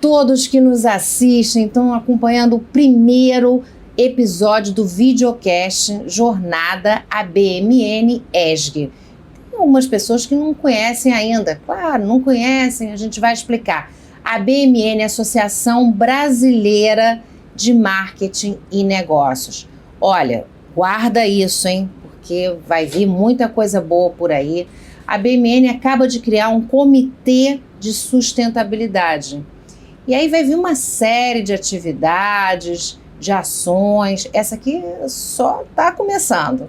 todos que nos assistem, estão acompanhando o primeiro episódio do videocast Jornada ABMN ESG. Tem algumas pessoas que não conhecem ainda, claro, não conhecem, a gente vai explicar. A ABMN é a Associação Brasileira de Marketing e Negócios. Olha, guarda isso, hein, porque vai vir muita coisa boa por aí. A ABMN acaba de criar um comitê de sustentabilidade. E aí vai vir uma série de atividades, de ações. Essa aqui só está começando.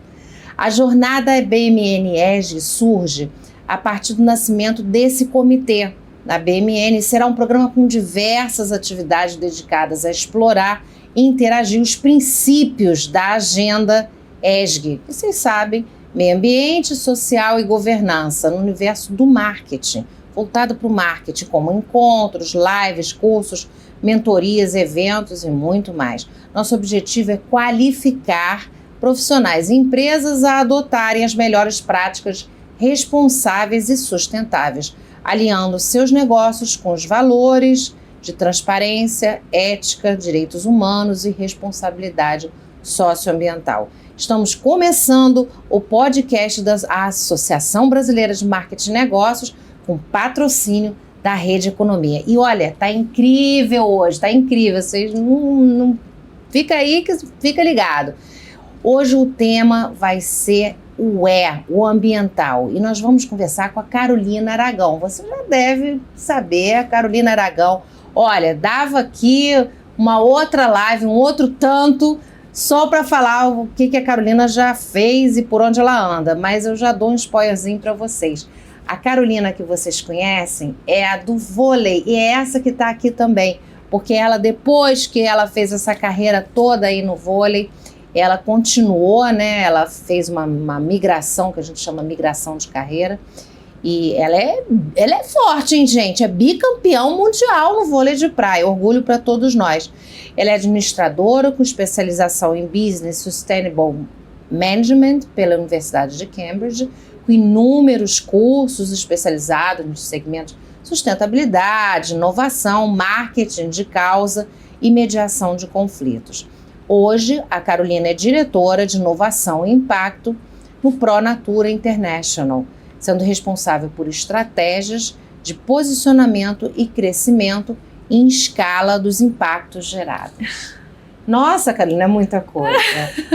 A jornada ABMN ESG surge a partir do nascimento desse comitê. A ABMN será um programa com diversas atividades dedicadas a explorar e interagir os princípios da agenda ESG, que vocês sabem, meio ambiente, social e governança, no universo do marketing, voltado para o marketing, como encontros, lives, cursos, mentorias, eventos e muito mais. Nosso objetivo é qualificar profissionais e empresas a adotarem as melhores práticas responsáveis e sustentáveis, alinhando seus negócios com os valores de transparência, ética, direitos humanos e responsabilidade socioambiental. Estamos começando o podcast da Associação Brasileira de Marketing e Negócios com patrocínio da Rede Economia. E olha, tá incrível hoje, tá incrível. Vocês não fica aí que fica ligado. Hoje o tema vai ser o ambiental. E nós vamos conversar com a Carolina Aragão. Você já deve saber, a Carolina Aragão. Olha, dava aqui uma outra live, um outro tanto, só para falar o que a Carolina já fez e por onde ela anda. Mas eu já dou um spoilerzinho para vocês. A Carolina que vocês conhecem é a do vôlei e é essa que está aqui também. Porque ela, depois que ela fez essa carreira toda aí no vôlei, ela continuou, né? Ela fez uma migração, que a gente chama migração de carreira. E ela é forte, hein, gente? É bicampeão mundial no vôlei de praia. Orgulho para todos nós. Ela é administradora com especialização em Business Sustainable Management pela Universidade de Cambridge, com inúmeros cursos especializados nos segmentos sustentabilidade, inovação, marketing de causa e mediação de conflitos. Hoje, a Carolina é diretora de inovação e impacto no ProNatura International, sendo responsável por estratégias de posicionamento e crescimento em escala dos impactos gerados. Nossa, Carolina, é muita coisa.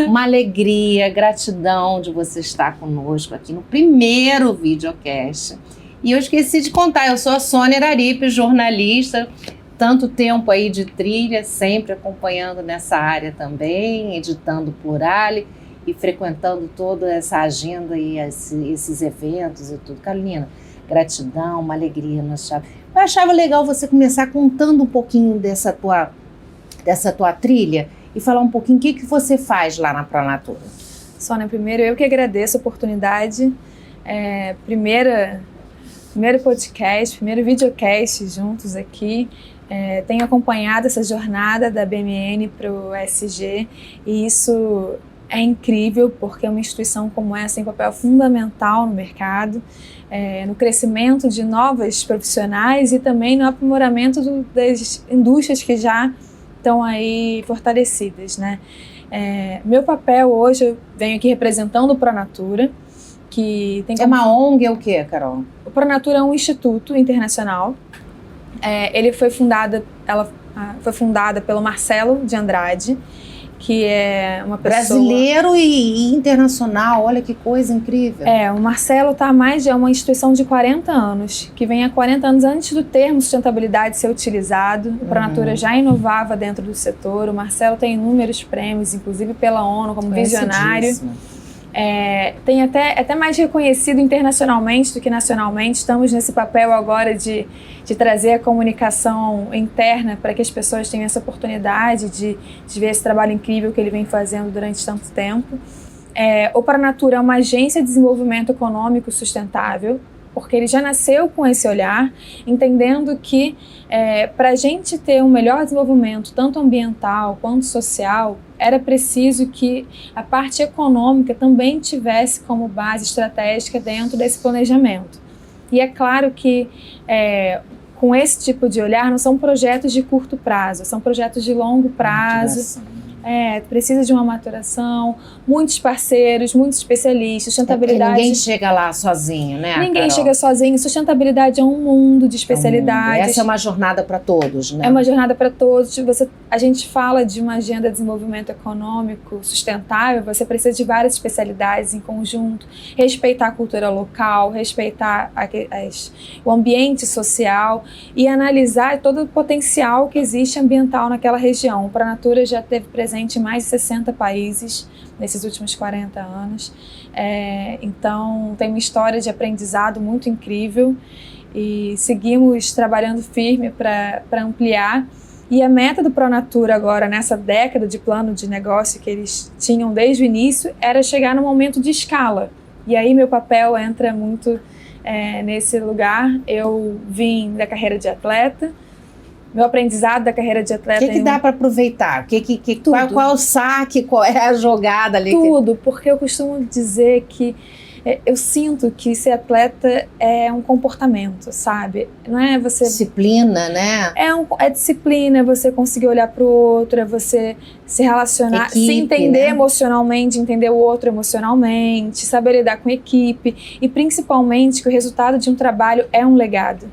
Uma alegria, gratidão de você estar conosco aqui no primeiro videocast. E eu esqueci de contar, eu sou a Sônia Araripe, jornalista, tanto tempo aí de trilha, sempre acompanhando nessa área também, editando Plurale e frequentando toda essa agenda e esses eventos e tudo. Carolina, gratidão, uma alegria. Eu achava legal você começar contando um pouquinho dessa tua trilha e falar um pouquinho o que você faz lá na ProNatura. Sônia, primeiro eu que agradeço a oportunidade. Primeiro podcast, primeiro videocast juntos aqui. Tenho acompanhado essa jornada da ABMN para o ESG e isso é incrível porque uma instituição como essa tem um papel fundamental no mercado, no crescimento de novas profissionais e também no aprimoramento das indústrias que já estão aí fortalecidas, né? Meu papel hoje, eu venho aqui representando o ProNatura, que tem... É uma ONG, é o quê, Carol? O ProNatura é um instituto internacional. Ela foi fundada pelo Marcelo de Andrade, que é uma pessoa... Brasileiro e internacional, olha que coisa incrível. O Marcelo está é uma instituição de 40 anos, que vem há 40 anos antes do termo sustentabilidade ser utilizado. O ProNatura já inovava dentro do setor. O Marcelo tem inúmeros prêmios, inclusive pela ONU, como visionário. Tem até mais reconhecido internacionalmente do que nacionalmente. Estamos nesse papel agora de trazer a comunicação interna para que as pessoas tenham essa oportunidade de ver esse trabalho incrível que ele vem fazendo durante tanto tempo. O ProNatura é uma agência de desenvolvimento econômico sustentável, porque ele já nasceu com esse olhar, entendendo que para a gente ter um melhor desenvolvimento, tanto ambiental quanto social, era preciso que a parte econômica também tivesse como base estratégica dentro desse planejamento. E é claro que com esse tipo de olhar, não são projetos de curto prazo, são projetos de longo prazo. Precisa de uma maturação, muitos parceiros, muitos especialistas, sustentabilidade. Ninguém chega lá sozinho, né, Ninguém Carol? chega sozinho. Sustentabilidade é um mundo de especialidades. Essa é uma jornada para todos, né? É uma jornada para todos. A gente fala de uma agenda de desenvolvimento econômico sustentável, você precisa de várias especialidades em conjunto, respeitar a cultura local, respeitar o ambiente social e analisar todo o potencial que existe ambiental naquela região. O Pranatura já teve presente em mais de 60 países nesses últimos 40 anos. Então, tem uma história de aprendizado muito incrível e seguimos trabalhando firme para ampliar. E a meta do Pranatura agora, nessa década de plano de negócio que eles tinham desde o início, era chegar no momento de escala. E aí meu papel entra muito nesse lugar. Eu vim da carreira de atleta, meu aprendizado da carreira de atleta... O que dá para aproveitar? Qual é o saque, qual é a jogada ali? Tudo, porque eu costumo dizer que eu sinto que ser atleta é um comportamento, sabe? Não é você... Disciplina, né? É disciplina, é você conseguir olhar para o outro, é você se relacionar, equipe, se entender, né? Emocionalmente, entender o outro emocionalmente, saber lidar com equipe e principalmente que o resultado de um trabalho é um legado.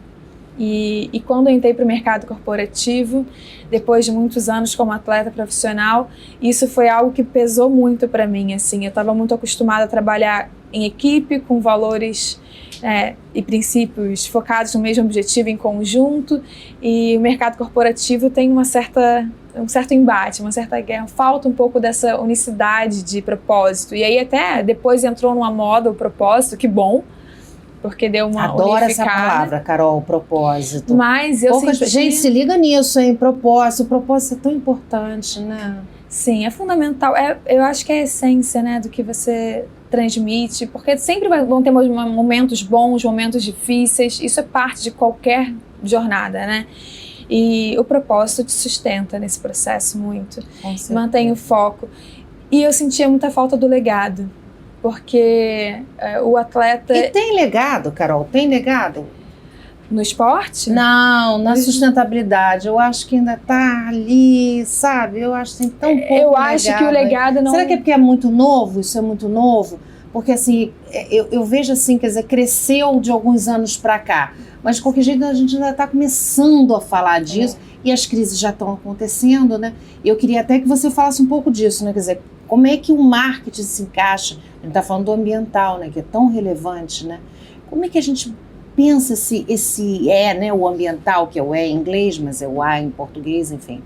E quando eu entrei para o mercado corporativo, depois de muitos anos como atleta profissional, isso foi algo que pesou muito para mim. Assim, eu estava muito acostumada a trabalhar em equipe, com valores e princípios focados no mesmo objetivo em conjunto, e o mercado corporativo tem um certo embate, uma certa guerra, falta um pouco dessa unicidade de propósito. E aí até depois entrou numa moda o propósito, que bom, porque deu uma Adoro unificada. essa palavra, Carol, propósito. Mas eu senti... Gente, se liga nisso, hein? Propósito. O propósito é tão importante, né? Sim, é fundamental. Eu acho que é a essência, né, do que você transmite, porque sempre vão ter momentos bons, momentos difíceis. Isso é parte de qualquer jornada, né? E o propósito te sustenta nesse processo muito. Mantém o foco. E eu sentia muita falta do legado. Porque o atleta... E tem legado, Carol? Tem legado? No esporte? Não, na sustentabilidade. Eu acho que ainda está ali, sabe? Eu acho que tem tão pouco Eu acho que o legado não... Será que é porque é muito novo? Isso é muito novo? Porque assim, eu vejo assim, quer dizer, cresceu de alguns anos para cá. Mas de qualquer jeito a gente ainda está começando a falar disso. E as crises já estão acontecendo, né? Eu queria até que você falasse um pouco disso, né? Quer dizer, como é que o marketing se encaixa? A gente está falando do ambiental, né? Que é tão relevante, né? Como é que a gente pensa esse né? O ambiental, que é o E em inglês, mas é o A em português, enfim.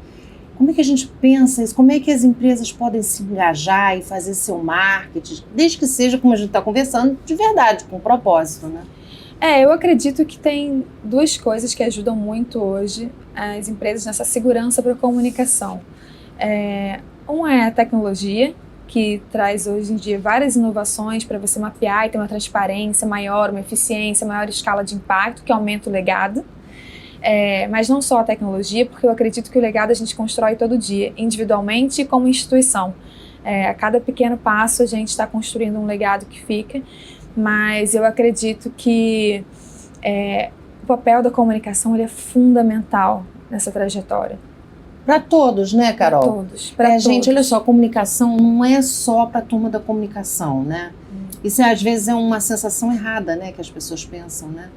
Como é que a gente pensa isso? Como é que as empresas podem se engajar e fazer seu marketing, desde que seja, como a gente está conversando, de verdade, com propósito, né? Eu acredito que tem duas coisas que ajudam muito hoje as empresas nessa segurança para a comunicação. Uma é a tecnologia, que traz hoje em dia várias inovações para você mapear e ter uma transparência maior, uma eficiência, maior escala de impacto, que aumenta o legado. Mas não só a tecnologia, porque eu acredito que o legado a gente constrói todo dia, individualmente e como instituição. A cada pequeno passo a gente está construindo um legado que fica, mas eu acredito que o papel da comunicação ele é fundamental nessa trajetória. Para todos, né, Carol? Para todos. Todos. Gente, olha só, comunicação não é só para a turma da comunicação, né? Isso às vezes é uma sensação errada, né, que as pessoas pensam, né?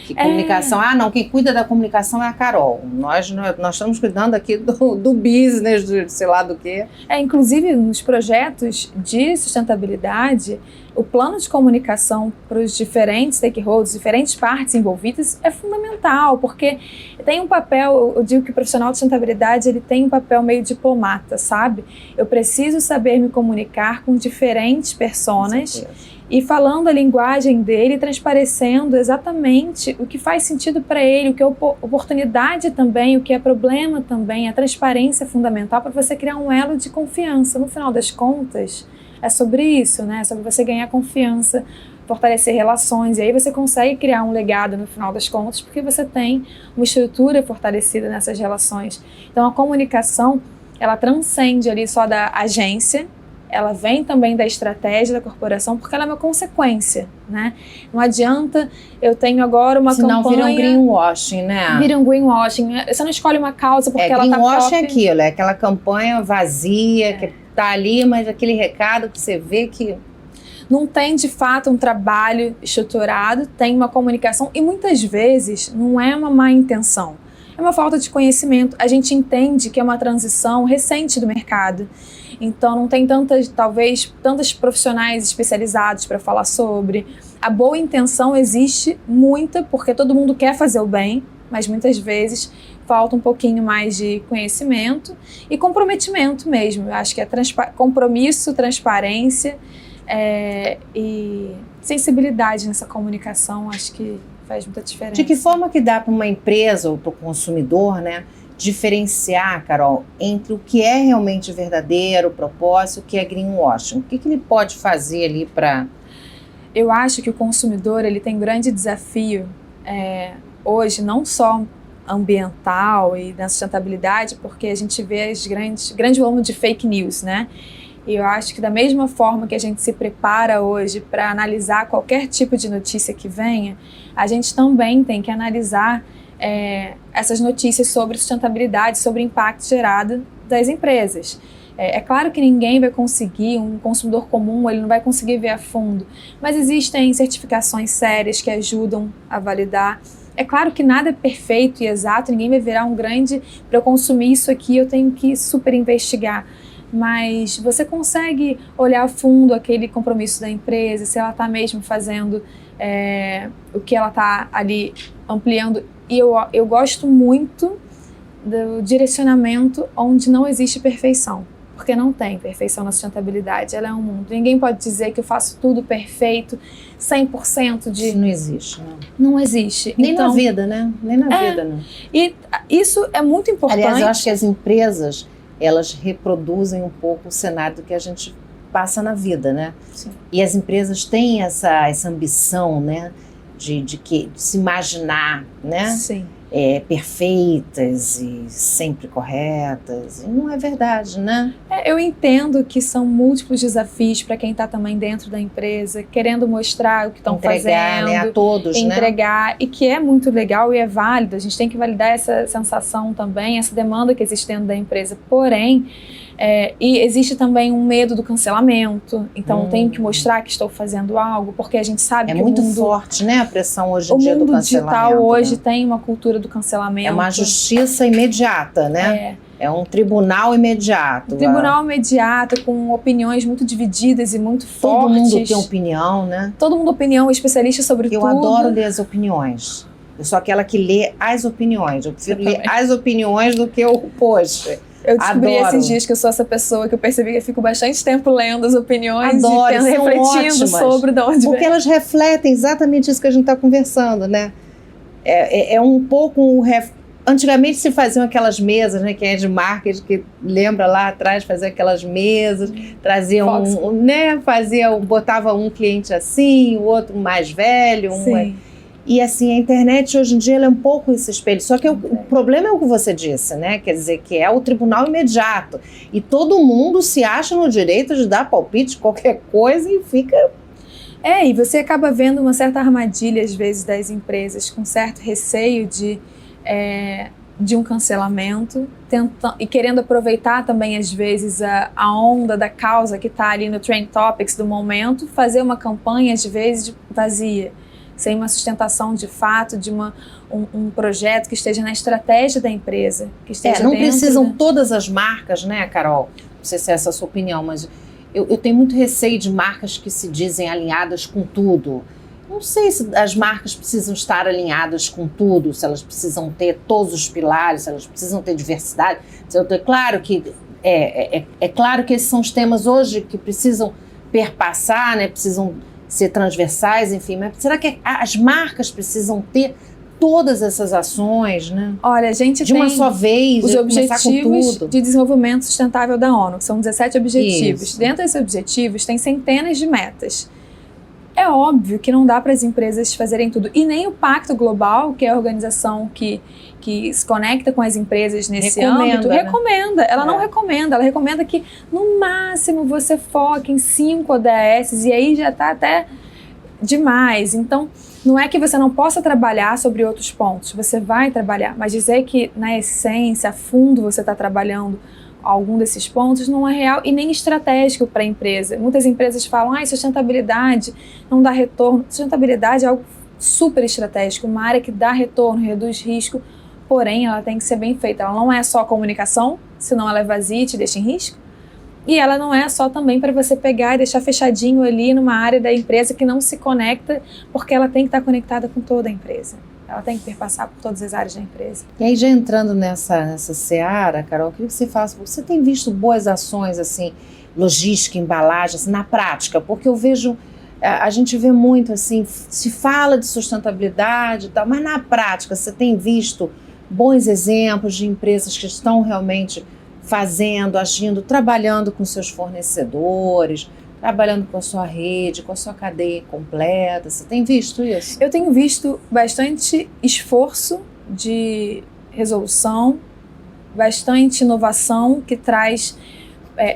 Que comunicação, não, quem cuida da comunicação é a Carol. Nós estamos cuidando aqui do business, do sei lá do quê. Inclusive, nos projetos de sustentabilidade, o plano de comunicação para os diferentes stakeholders, diferentes partes envolvidas, é fundamental, porque tem um papel, eu digo que o profissional de sustentabilidade, ele tem um papel meio diplomata, sabe? Eu preciso saber me comunicar com diferentes personas e falando a linguagem dele, transparecendo exatamente o que faz sentido para ele, o que é oportunidade também, o que é problema também. A transparência é fundamental para você criar um elo de confiança. No final das contas, é sobre isso, né? É sobre você ganhar confiança, fortalecer relações, e aí você consegue criar um legado no final das contas, porque você tem uma estrutura fortalecida nessas relações. Então a comunicação, ela transcende ali só da agência, ela vem também da estratégia da corporação, porque ela é uma consequência, né? Não adianta eu tenho agora uma Senão campanha... vira um greenwashing, né? Vira um greenwashing. Você não escolhe uma causa porque ela tá top. Greenwashing é aquilo, é aquela campanha vazia, que tá ali, mas aquele recado que você vê que... Não tem, de fato, um trabalho estruturado, tem uma comunicação e muitas vezes não é uma má intenção. É uma falta de conhecimento. A gente entende que é uma transição recente do mercado. Então não tem tantos profissionais especializados para falar sobre. A boa intenção existe muita, porque todo mundo quer fazer o bem, mas muitas vezes falta um pouquinho mais de conhecimento e comprometimento mesmo. Eu acho que é compromisso, transparência e sensibilidade nessa comunicação, acho que faz muita diferença. De que forma que dá para uma empresa ou para o consumidor, né, diferenciar, Carol, entre o que é realmente verdadeiro, o propósito, o que é greenwashing? O que ele pode fazer ali para... Eu acho que o consumidor ele tem um grande desafio hoje, não só ambiental e na sustentabilidade, porque a gente vê grande volume de fake news, né? E eu acho que da mesma forma que a gente se prepara hoje para analisar qualquer tipo de notícia que venha, a gente também tem que analisar essas notícias sobre sustentabilidade, sobre o impacto gerado das empresas. É claro que ninguém vai conseguir, um consumidor comum, ele não vai conseguir ver a fundo, mas existem certificações sérias que ajudam a validar. É claro que nada é perfeito e exato, ninguém vai virar um grande, para eu consumir isso aqui eu tenho que super investigar. Mas você consegue olhar a fundo aquele compromisso da empresa, se ela está mesmo fazendo o que ela está ali ampliando. E eu gosto muito do direcionamento onde não existe perfeição, porque não tem perfeição na sustentabilidade, ela é um mundo. Ninguém pode dizer que eu faço tudo perfeito, 100% de... Isso não existe, não. Não existe. Nem na vida, né? Nem na vida, não. E isso é muito importante. Aliás, eu acho que as empresas, elas reproduzem um pouco o cenário do que a gente passa na vida, né? Sim. E as empresas têm essa ambição, né? De se imaginar, né? Sim. Perfeitas e sempre corretas. E não é verdade, né? Eu entendo que são múltiplos desafios para quem está também dentro da empresa, querendo mostrar o que estão fazendo. Entregar, né, a todos, entregar, né? E que é muito legal e é válido. A gente tem que validar essa sensação também, essa demanda que existe dentro da empresa. Porém, e existe também um medo do cancelamento. Então, eu tenho que mostrar que estou fazendo algo, porque a gente sabe que muito o mundo... forte, né, a pressão hoje em dia do cancelamento. O mundo digital hoje, né? tem uma cultura do cancelamento. É uma justiça imediata, né? É um tribunal imediato. Um tribunal imediato, com opiniões muito divididas e muito fortes. Todo mundo tem opinião, né? Todo mundo opinião, especialista sobre tudo. Eu adoro ler as opiniões. Eu sou aquela que lê as opiniões. Eu prefiro ler as opiniões do que o post. Eu descobri Adoro. esses dias que eu sou essa pessoa que eu percebi que eu fico bastante tempo lendo as opiniões Adoro, e refletindo sobre de onde porque vem. Elas refletem exatamente isso que a gente está conversando, né? É um pouco... Antigamente se faziam aquelas mesas, né? Quem é de marketing, que lembra lá atrás, fazia aquelas mesas, traziam né? Botava um cliente assim, o outro mais velho. Sim. E assim, a internet hoje em dia ela é um pouco esse espelho. Só que o problema é o que você disse, né? Quer dizer, que é o tribunal imediato. E todo mundo se acha no direito de dar palpite de qualquer coisa e fica... E você acaba vendo uma certa armadilha, às vezes, das empresas, com certo receio de um cancelamento, e querendo aproveitar também, às vezes, a onda da causa que está ali no Trend Topics do momento, fazer uma campanha, às vezes, vazia, sem uma sustentação de fato, de um projeto que esteja na estratégia da empresa. Que esteja não precisam todas as marcas, né, Carol? Não sei se é essa a sua opinião, mas eu tenho muito receio de marcas que se dizem alinhadas com tudo. Não sei se as marcas precisam estar alinhadas com tudo, se elas precisam ter todos os pilares, se elas precisam ter diversidade. Claro que claro que esses são os temas hoje que precisam perpassar, né? Precisam ser transversais, enfim. Mas será que as marcas precisam ter todas essas ações, né? Olha, a gente de uma só vez, os objetivos de desenvolvimento sustentável da ONU, que são 17 objetivos. Isso. Dentro desses objetivos tem centenas de metas. É óbvio que não dá para as empresas fazerem tudo. E nem o Pacto Global, que é a organização que que se conecta com as empresas nesse Recomenda, âmbito, né? recomenda. Ela não recomenda, ela recomenda que no máximo você foque em 5 ODS, e aí já está até demais. Então, não é que você não possa trabalhar sobre outros pontos, você vai trabalhar, mas dizer que na essência, a fundo você está trabalhando algum desses pontos não é real e nem estratégico para a empresa. Muitas empresas falam, sustentabilidade não dá retorno. Sustentabilidade é algo super estratégico, uma área que dá retorno, reduz risco, porém ela tem que ser bem feita. Ela não é só comunicação, senão ela é vazia e te deixa em risco. E ela não é só também para você pegar e deixar fechadinho ali numa área da empresa que não se conecta, porque ela tem que estar conectada com toda a empresa. Ela tem que perpassar por todas as áreas da empresa. E aí, já entrando nessa seara, Carol, eu queria que você falasse, você tem visto boas ações, assim, logística, embalagem, assim, na prática? Porque eu vejo, a gente vê muito, assim, se fala de sustentabilidade e tal, mas na prática, você tem visto bons exemplos de empresas que estão realmente fazendo, agindo, trabalhando com seus fornecedores, trabalhando com a sua rede, com a sua cadeia completa? Você tem visto isso? Eu tenho visto bastante esforço de resolução, bastante inovação que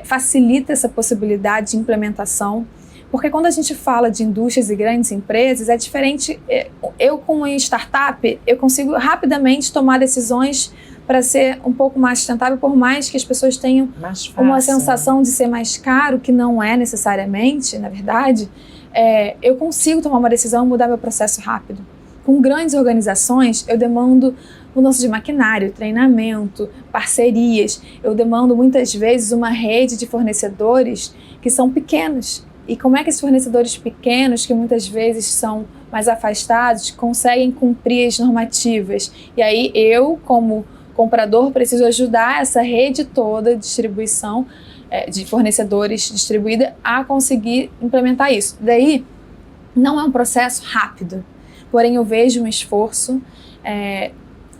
facilita essa possibilidade de implementação, porque quando a gente fala de indústrias e grandes empresas, é diferente. Eu, como startup, eu consigo rapidamente tomar decisões para ser um pouco mais sustentável, por mais que as pessoas tenham uma sensação de ser mais caro, que não é necessariamente, na verdade, eu consigo tomar uma decisão e mudar meu processo rápido. Com grandes organizações, eu demando mudança de maquinário, treinamento, parcerias. Eu demando muitas vezes uma rede de fornecedores que são pequenos. E como é que esses fornecedores pequenos, que muitas vezes são mais afastados, conseguem cumprir as normativas? E aí eu, como comprador, preciso ajudar essa rede toda de distribuição, de fornecedores distribuída, a conseguir implementar isso. Daí, não é um processo rápido, porém eu vejo um esforço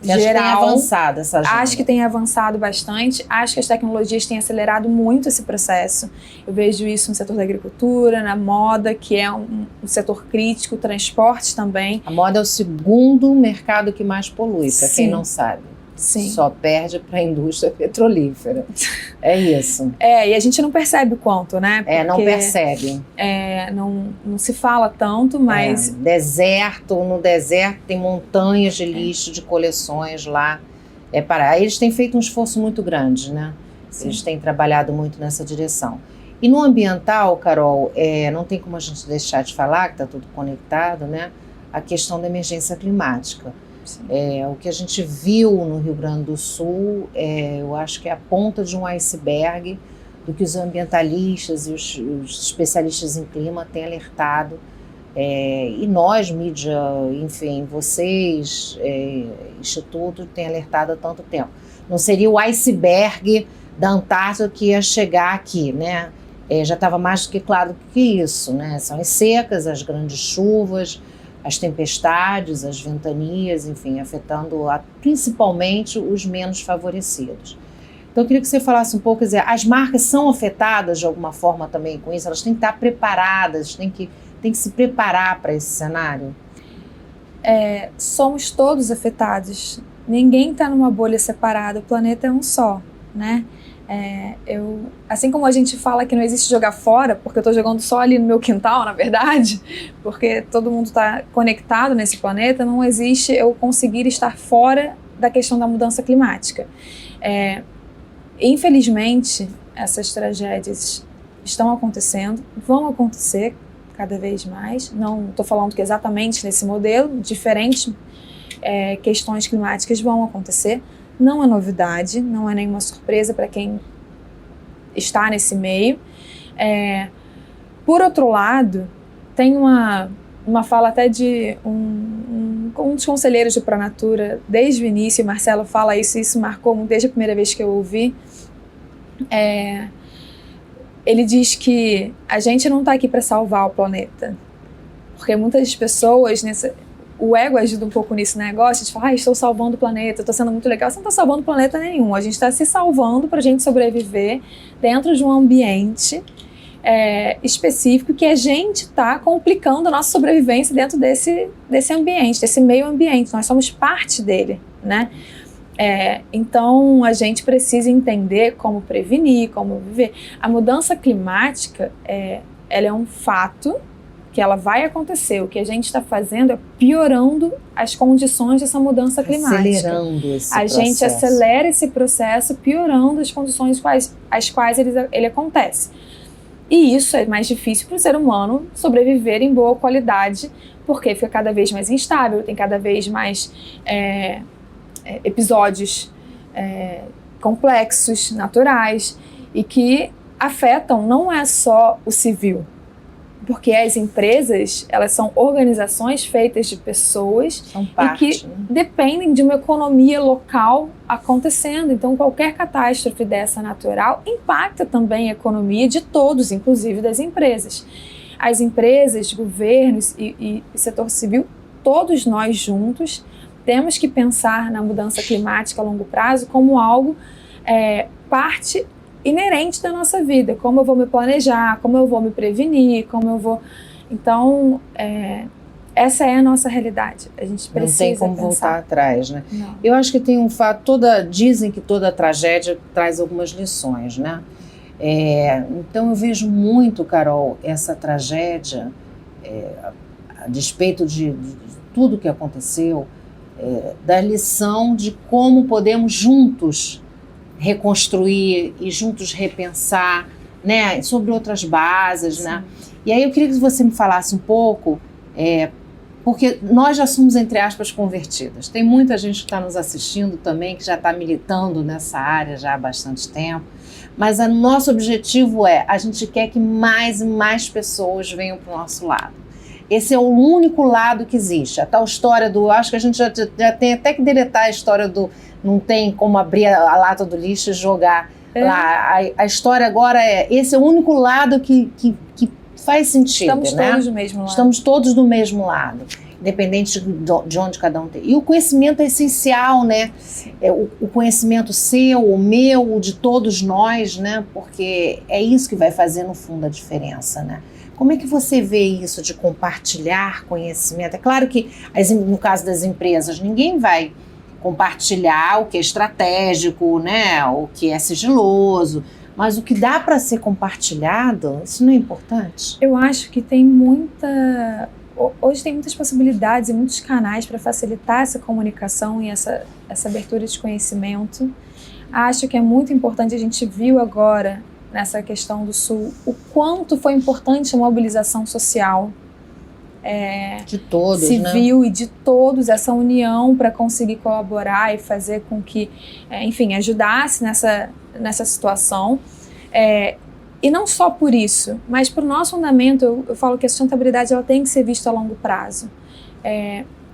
geral. Acho que tem avançado essa agenda. Acho que tem avançado bastante, acho que as tecnologias têm acelerado muito esse processo. Eu vejo isso no setor da agricultura, na moda, que é um setor crítico, transportes também. A moda é o segundo mercado que mais polui, para quem não sabe. Sim. Só perde para a indústria petrolífera. É isso. E a gente não percebe o quanto, né? Porque, não percebe. Não se fala tanto, mas... No deserto tem montanhas de lixo, de coleções lá. Eles têm feito um esforço muito grande, né? Sim. Eles têm trabalhado muito nessa direção. E no ambiental, Carol, não tem como a gente deixar de falar, que está tudo conectado, né? A questão da emergência climática. O que a gente viu no Rio Grande do Sul, eu acho que é a ponta de um iceberg do que os ambientalistas e os especialistas em clima têm alertado. E nós, mídia, enfim, vocês, Instituto, têm alertado há tanto tempo. Não seria o iceberg da Antártida que ia chegar aqui, né? Já estava mais do que claro que isso, né? São as secas, as grandes chuvas, as tempestades, as ventanias, enfim, afetando principalmente os menos favorecidos. Então, eu queria que você falasse um pouco, quer dizer, as marcas são afetadas de alguma forma também com isso? Elas têm que estar preparadas, têm que se preparar para esse cenário? Somos todos afetados. Ninguém está numa bolha separada, o planeta é um só, né? Assim como a gente fala que não existe jogar fora, porque eu estou jogando só ali no meu quintal, na verdade, porque todo mundo está conectado nesse planeta, não existe eu conseguir estar fora da questão da mudança climática. Infelizmente, essas tragédias estão acontecendo, vão acontecer cada vez mais. Não estou falando que exatamente nesse modelo, diferentes questões climáticas vão acontecer. Não é novidade, não é nenhuma surpresa para quem está nesse meio. Por outro lado, tem uma fala até de um dos conselheiros de Pranatura, desde o início, Marcelo fala isso, e isso marcou muito desde a primeira vez que eu ouvi. Ele diz que a gente não está aqui para salvar o planeta, porque muitas pessoas o ego ajuda um pouco nesse negócio de falar, estou salvando o planeta, estou sendo muito legal. Você não está salvando o planeta nenhum, a gente está se salvando para a gente sobreviver dentro de um ambiente específico que a gente está complicando a nossa sobrevivência dentro desse ambiente, desse meio ambiente. Nós somos parte dele, né? Então, a gente precisa entender como prevenir, como viver. A mudança climática, ela é um fato que ela vai acontecer. O que a gente está fazendo é piorando as condições dessa mudança climática. Acelerando esse processo. A gente acelera esse processo, piorando as condições às quais ele acontece. E isso é mais difícil para o ser humano sobreviver em boa qualidade, porque fica cada vez mais instável, tem cada vez mais episódios complexos, naturais, e que afetam não é só o civil, porque as empresas, elas são organizações feitas de pessoas e que dependem de uma economia local acontecendo. Então, qualquer catástrofe dessa natural impacta também a economia de todos, inclusive das empresas. As empresas, governos e setor civil, todos nós juntos, temos que pensar na mudança climática a longo prazo como algo parte inerente da nossa vida, como eu vou me planejar, como eu vou me prevenir, como eu vou... Então, essa é a nossa realidade. A gente precisa Não tem como pensar. voltar atrás, né? Não. Eu acho que tem um fato, dizem que toda tragédia traz algumas lições, né? Então eu vejo muito, Carol, essa tragédia, a despeito de tudo que aconteceu, da lição de como podemos juntos reconstruir e juntos repensar, né, sobre outras bases, né? E aí eu queria que você me falasse um pouco, porque nós já somos, entre aspas, convertidas. Tem muita gente que está nos assistindo também, que já está militando nessa área já há bastante tempo, mas o nosso objetivo a gente quer que mais e mais pessoas venham para o nosso lado. Esse é o único lado que existe. A tal história acho que a gente já tem até que deletar a história não tem como abrir a lata do lixo e jogar lá. A história agora esse é o único lado que faz sentido, Estamos né? todos do mesmo lado. Estamos todos do mesmo lado, independente de onde cada um tem. E o conhecimento é essencial, né? O conhecimento seu, o meu, o de todos nós, né? Porque é isso que vai fazer, no fundo, a diferença, né? Como é que você vê isso de compartilhar conhecimento? É claro que, no caso das empresas, ninguém vai compartilhar o que é estratégico, né? O que é sigiloso, mas o que dá para ser compartilhado, isso não é importante? Eu acho que hoje tem muitas possibilidades e muitos canais para facilitar essa comunicação e essa abertura de conhecimento. Acho que é muito importante, a gente viu agora, nessa questão do Sul, o quanto foi importante a mobilização social, de todos, civil, né? E de todos, essa união para conseguir colaborar e fazer com que, enfim, ajudasse nessa situação. E não só por isso, mas para o nosso fundamento, eu falo que a sustentabilidade ela tem que ser vista a longo prazo.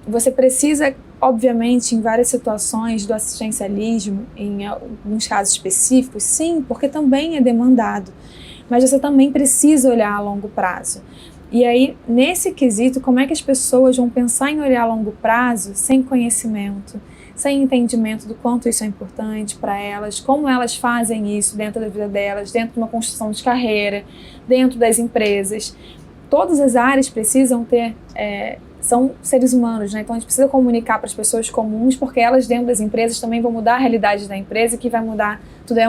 Você precisa, obviamente, em várias situações do assistencialismo, em alguns casos específicos, sim, porque também é demandado, mas você também precisa olhar a longo prazo. E aí, nesse quesito, como é que as pessoas vão pensar em olhar a longo prazo sem conhecimento, sem entendimento do quanto isso é importante para elas, como elas fazem isso dentro da vida delas, dentro de uma construção de carreira, dentro das empresas. Todas as áreas precisam ter... são seres humanos, né? Então a gente precisa comunicar para as pessoas comuns, porque elas dentro das empresas também vão mudar a realidade da empresa, que vai mudar tudo.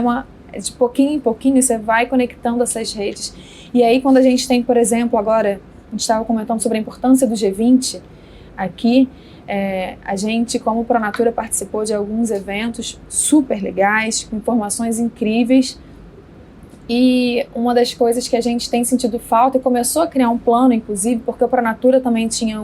De pouquinho em pouquinho você vai conectando essas redes. E aí quando a gente tem, por exemplo, agora a gente estava comentando sobre a importância do G20 aqui, a gente, como Pronatura, participou de alguns eventos super legais, com informações incríveis. E uma das coisas que a gente tem sentido falta, e começou a criar um plano, inclusive, porque o Pronatura também tinha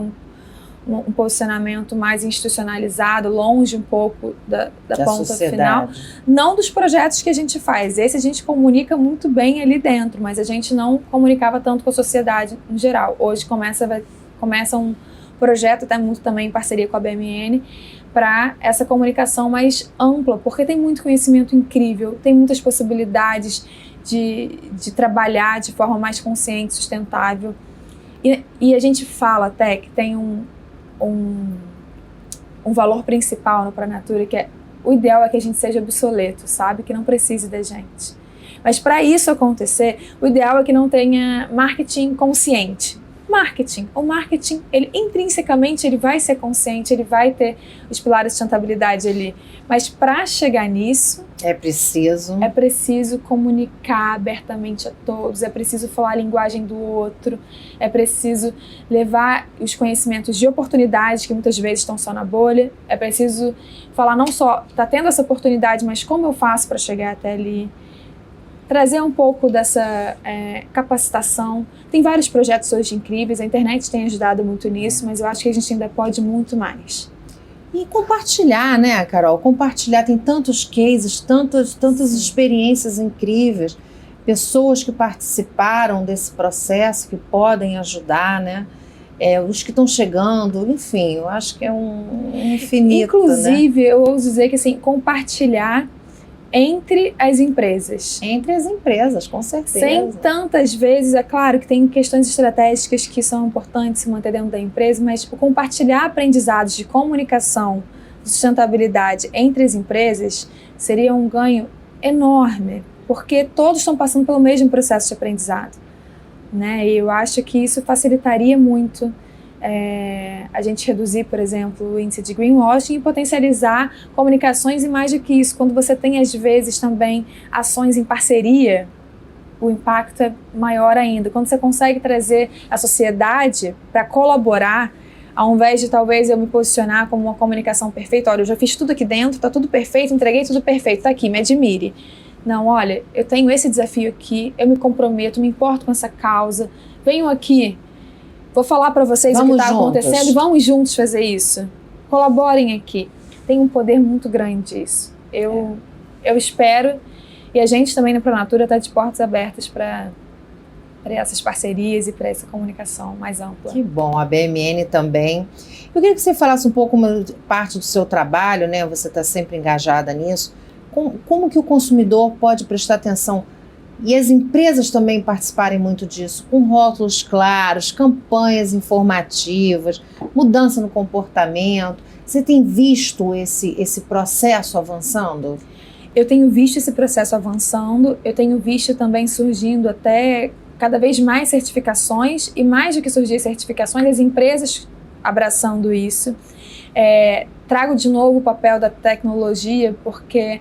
um posicionamento mais institucionalizado, longe um pouco da ponta final. Não dos projetos que a gente faz. Esse a gente comunica muito bem ali dentro, mas a gente não comunicava tanto com a sociedade em geral. Hoje começa um projeto, até muito também em parceria com a BMN, para essa comunicação mais ampla, porque tem muito conhecimento incrível, tem muitas possibilidades de trabalhar de forma mais consciente, sustentável. E a gente fala até que tem um valor principal no Pronatura, que o ideal é que a gente seja obsoleto, sabe? Que não precise da gente. Mas para isso acontecer, o ideal é que não tenha marketing consciente. Marketing. O marketing, ele intrinsecamente, ele vai ser consciente, ele vai ter os pilares de sustentabilidade ali. Mas para chegar nisso, é preciso comunicar abertamente a todos, é preciso falar a linguagem do outro, é preciso levar os conhecimentos de oportunidades que muitas vezes estão só na bolha, é preciso falar não só, tá tendo essa oportunidade, mas como eu faço para chegar até ali. Trazer um pouco dessa capacitação. Tem vários projetos hoje incríveis, a internet tem ajudado muito nisso, mas eu acho que a gente ainda pode muito mais. E compartilhar, né, Carol? Compartilhar, tem tantos cases, tantas experiências incríveis, pessoas que participaram desse processo, que podem ajudar, né? Os que estão chegando, enfim, eu acho que é um infinito. Inclusive, né? Eu ouso dizer que assim, compartilhar entre as empresas. Entre as empresas, com certeza. Sem tantas vezes, é claro que tem questões estratégicas que são importantes se manter dentro da empresa, mas o compartilhar aprendizados de comunicação, de sustentabilidade entre as empresas seria um ganho enorme, porque todos estão passando pelo mesmo processo de aprendizado, né? E eu acho que isso facilitaria muito a gente reduzir, por exemplo, o índice de greenwashing e potencializar comunicações, e mais do que isso, quando você tem às vezes também ações em parceria, o impacto é maior ainda. Quando você consegue trazer a sociedade para colaborar, ao invés de talvez eu me posicionar como uma comunicação perfeita, olha, eu já fiz tudo aqui dentro, está tudo perfeito, entreguei tudo perfeito, está aqui, me admire. Não, olha, eu tenho esse desafio aqui, eu me comprometo, me importo com essa causa, venho aqui, vou falar para vocês o que está acontecendo e vamos juntos fazer isso. Colaborem aqui. Tem um poder muito grande isso. Eu espero, e a gente também na Pronatura está de portas abertas para essas parcerias e para essa comunicação mais ampla. Que bom, a BMN também. Eu queria que você falasse um pouco parte do seu trabalho, né? Você está sempre engajada nisso. Como que o consumidor pode prestar atenção e as empresas também participarem muito disso, com rótulos claros, campanhas informativas, mudança no comportamento. Você tem visto esse processo avançando? Eu tenho visto esse processo avançando, eu tenho visto também surgindo até cada vez mais certificações, e mais do que surgir certificações, as empresas abraçando isso. Trago de novo o papel da tecnologia, porque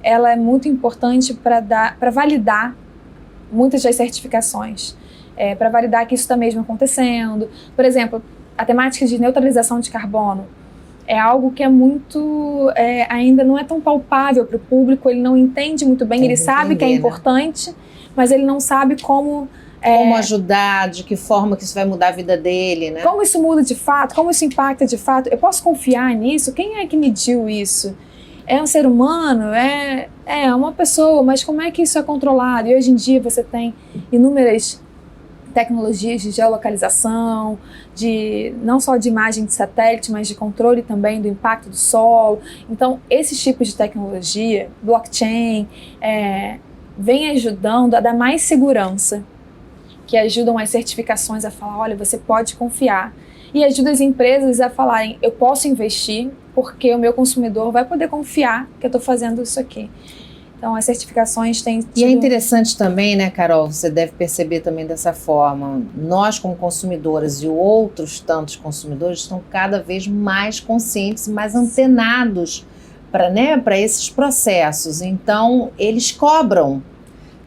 ela é muito importante para validar muitas das certificações, para validar que isso está mesmo acontecendo. Por exemplo, a temática de neutralização de carbono é algo que é muito, ainda não é tão palpável para o público, ele não entende muito bem, ele sabe que é importante, né? Mas ele não sabe como ajudar, de que forma que isso vai mudar a vida dele, né? Como isso muda de fato, como isso impacta de fato, eu posso confiar nisso? Quem é que mediu isso? É um ser humano? É uma pessoa, mas como é que isso é controlado? E hoje em dia você tem inúmeras tecnologias de geolocalização, não só de imagem de satélite, mas de controle também do impacto do solo. Então, esses tipos de tecnologia, blockchain, vem ajudando a dar mais segurança, que ajudam as certificações a falar, olha, você pode confiar. E ajuda as empresas a falarem, eu posso investir porque o meu consumidor vai poder confiar que eu estou fazendo isso aqui. Então, as certificações têm tido... E é interessante também, né, Carol, você deve perceber também dessa forma, nós como consumidoras e outros tantos consumidores estão cada vez mais conscientes, mais antenados para esses processos. Então, eles cobram.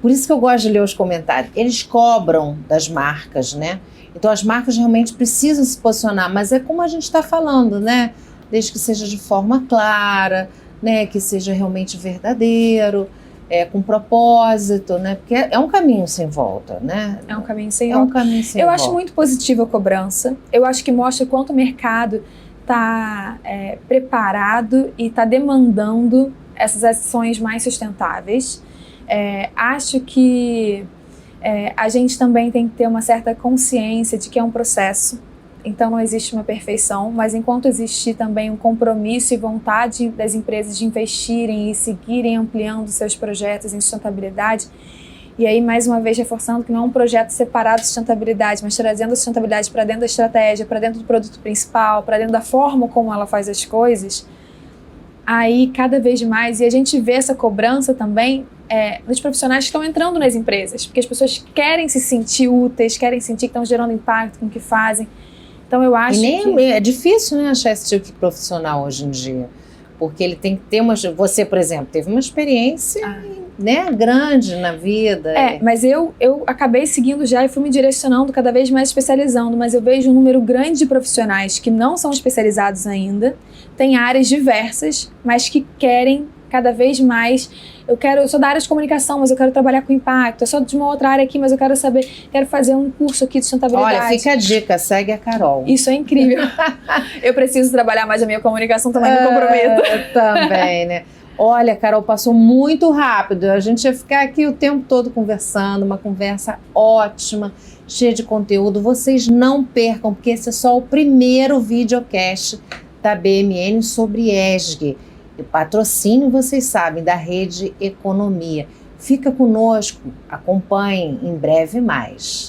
Por isso que eu gosto de ler os comentários. Eles cobram das marcas, né? Então, as marcas realmente precisam se posicionar, mas é como a gente está falando, né? Desde que seja de forma clara, né? Que seja realmente verdadeiro, com propósito, né? Porque é um caminho sem volta, né? É um caminho sem volta. Um caminho sem volta. Acho muito positiva a cobrança. Eu acho que mostra quanto o mercado está preparado e está demandando essas ações mais sustentáveis. Acho que a gente também tem que ter uma certa consciência de que é um processo, então não existe uma perfeição, mas enquanto existir também um compromisso e vontade das empresas de investirem e seguirem ampliando seus projetos em sustentabilidade, e aí mais uma vez reforçando que não é um projeto separado de sustentabilidade, mas trazendo a sustentabilidade para dentro da estratégia, para dentro do produto principal, para dentro da forma como ela faz as coisas, aí cada vez mais, e a gente vê essa cobrança também dos profissionais que estão entrando nas empresas, porque as pessoas querem se sentir úteis, querem sentir que estão gerando impacto com o que fazem. Então eu acho que... É difícil, né, achar esse tipo de profissional hoje em dia, porque ele tem que ter você, por exemplo, teve uma experiência né, grande na vida. Mas eu acabei seguindo já e fui me direcionando cada vez mais especializando, mas eu vejo um número grande de profissionais que não são especializados ainda, têm áreas diversas, mas que querem cada vez mais. Eu sou da área de comunicação, mas eu quero trabalhar com impacto. Eu sou de uma outra área aqui, mas eu quero fazer um curso aqui de sustentabilidade. Olha, fica a dica, segue a Carol. Isso é incrível. Eu preciso trabalhar mais a minha comunicação, também me comprometo. Também, né? Olha, Carol, passou muito rápido. A gente ia ficar aqui o tempo todo conversando, uma conversa ótima, cheia de conteúdo. Vocês não percam, porque esse é só o primeiro videocast da BMN sobre ESG. E patrocínio, vocês sabem, da Rede Economia. Fica conosco, acompanhem, em breve mais.